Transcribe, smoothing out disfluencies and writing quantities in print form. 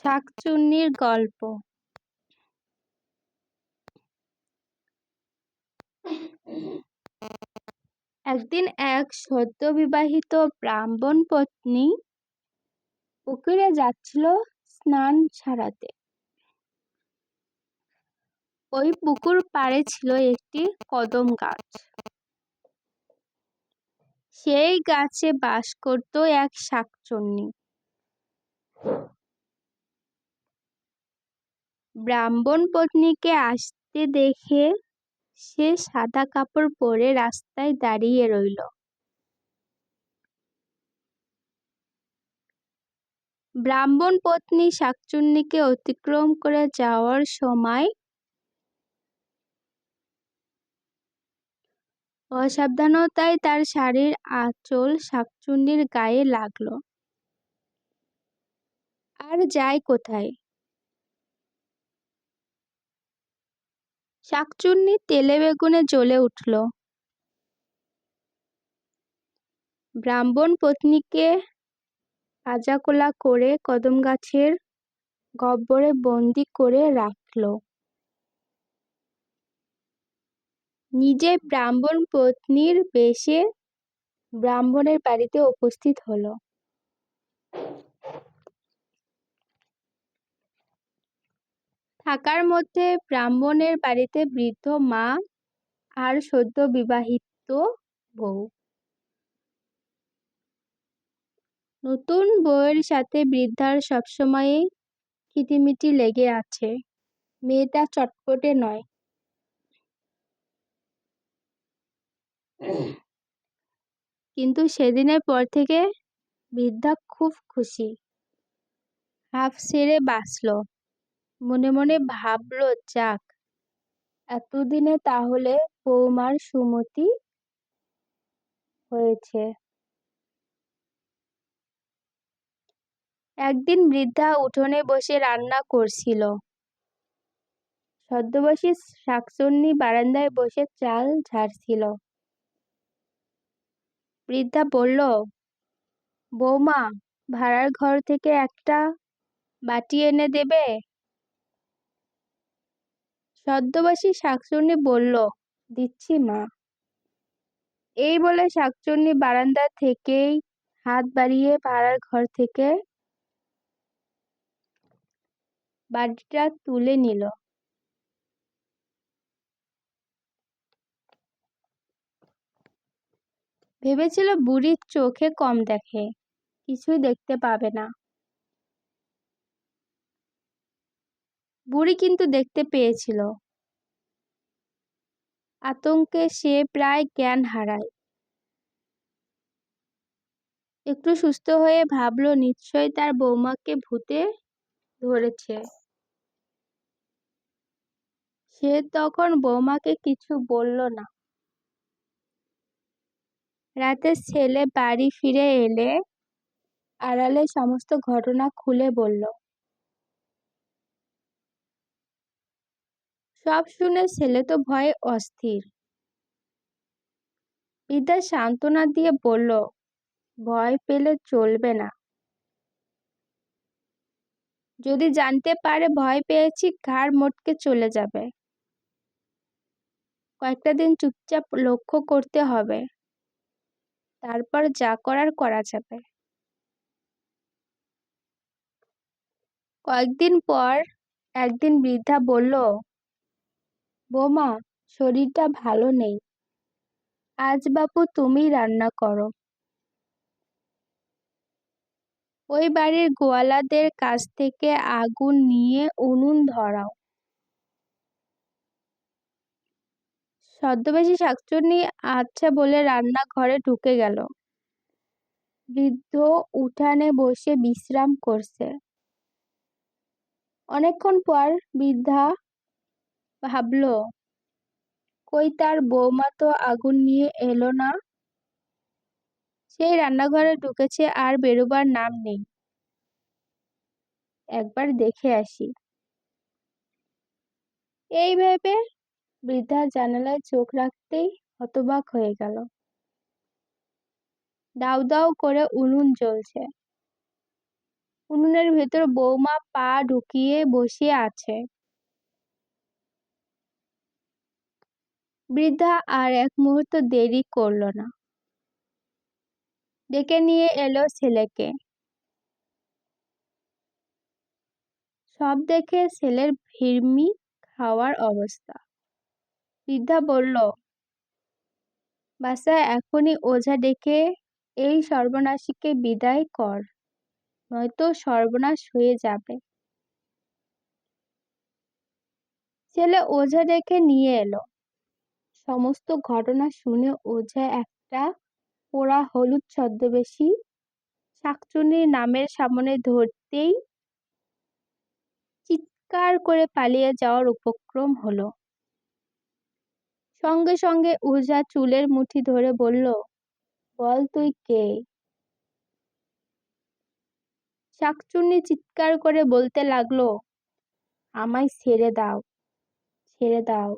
শাকচুন্নির গল্প। একদিন এক সদ্যবিবাহিত ব্রাহ্মণ পত্নী পুকুরে যাচ্ছিল স্নান সারাতে। ওই পুকুর পাড়ে ছিল একটি কদম গাছ। সেই গাছে বাস করত এক শাকচুন্নি। ব্রাহ্মণ পত্নীকে আসতে দেখে সে সাদা কাপড় পরে রাস্তায় দাঁড়িয়ে রইল। ব্রাহ্মণ পত্নী শাকচুন্নিকে অতিক্রম করে যাওয়ার সময় অসাবধানতায় তার শাড়ির আঁচল শাকচুন্নির গায়ে লাগলো। আর যায় কোথায়? শাকচুন্নি তেলে বেগুনে জ্বলে উঠল। ব্রাহ্মণ পত্নীকে আজাকোলা করে কদম গাছের গহ্বরে বন্দি করে রাখল। নিজে ব্রাহ্মণ পত্নীর বেশে ব্রাহ্মণের বাড়িতে উপস্থিত হলো। থাকার মধ্যে ব্রাহ্মণের বাড়িতে বৃদ্ধ মা আর সদ্য বিবাহিত বউ। নতুন বউয়ের সাথে বৃদ্ধার সবসময়ই খিটিমিটি লেগে আছে। মেয়েটা চটপটে নয়। কিন্তু সেদিনের পর থেকে বৃদ্ধা খুব খুশি। হাঁফ ছেড়ে বাঁচল। মনে মনে ভাবল, যাক, এতদিনে তাহলে বৌমার সুমতি হয়েছে। একদিন বৃদ্ধা উঠোনে বসে রান্না করছিল। ছদ্মবেশী শাকচুন্নি বারান্দায় বসে চাল ঝাড়ছিল। বৃদ্ধা বলল, বৌমা, ভাড়ার ঘর থেকে একটা বাটি এনে দেবে? ছদ্মবেশী শাকচুন্নি বলল, দিচ্ছি মা। এই বলে শাকচুন্নি বারান্দা থেকেই হাত বাড়িয়ে ভাড়ার ঘর থেকে বাটিটা তুলে নিল। ভেবেছিল বুড়ির চোখে কম দেখে, কিছুই দেখতে পাবে না। বুড়ি কিন্তু দেখতে পেয়েছিল। আতঙ্কে সে প্রায় জ্ঞান হারায়। একটু সুস্থ হয়ে ভাবল, নিশ্চয়ই তার বৌমাকে ভূতে ধরেছে। সে তখন বৌমাকে কিছু বলল না। রাতে ছেলে বাড়ি ফিরে এলে আড়ালে সমস্ত ঘটনা খুলে বলল। সব শুনে ছেলে তো ভয়ে অস্থির। বৃদ্ধা সান্ত্বনা দিয়ে বলল, ভয় পেলে চলবে না। যদি জানতে পারে ভয় পেয়েছি, ঘাড় মটকে চলে যাবে। কয়েকটা দিন চুপচাপ লক্ষ্য করতে হবে, তারপর যা করার করা যাবে। কয়েকদিন পর একদিন বৃদ্ধা বলল, বৌমা, শরীরটা ভালো নেই, আজ বাপু তুমি রান্না করো। ওই বাড়ির গোয়ালাদের কাছ থেকে আগুন নিয়ে উনুন ধরাও। ছদ্মবেশী শাকচুন্নি আচ্ছা বলে রান্নাঘরে ঢুকে গেল। বৃদ্ধ উঠানে বসে বিশ্রাম করছে। অনেকক্ষণ পর বৃদ্ধা ভাবল, কই তার বৌমা তো আগুন নিয়ে এলো না। সেই রান্নাঘরে ঢুকেছে আর বেরোবার নাম নেই। একবার দেখে আসি। এই ভেবে বৃদ্ধা জানালায় চোখ রাখতেই হতবাক হয়ে গেল। দাউ দাউ করে উনুন জ্বলছে। উনুনের ভেতর বৌমা পা ঢুকিয়ে বসে আছে। বৃদ্ধা আর এক মুহূর্ত দেরি করল না, ডেকে নিয়ে এলো ছেলেকে। সব দেখে ছেলের ভিড়মি খাওয়ার অবস্থা। বৃদ্ধা বলল, বাছা, এখনই ওঝা ডেকে এই সর্বনাশীকে বিদায় কর, নয়তো সর্বনাশ হয়ে যাবে। ছেলে ওঝা ডেকে নিয়ে এলো। সমস্ত ঘটনা শুনে ওঝা একটা পোড়া হলুদ ছদ্মবেশী শাকচুন্নির নামের সামনে ধরতেই চিৎকার করে পালিয়ে যাওয়ার উপক্রম হলো। সঙ্গে সঙ্গে ওঝা চুলের মুঠি ধরে বলল, বল তুই কে? শাকচুন্নি চিৎকার করে বলতে লাগলো, আমায় ছেড়ে দাও, ছেড়ে দাও।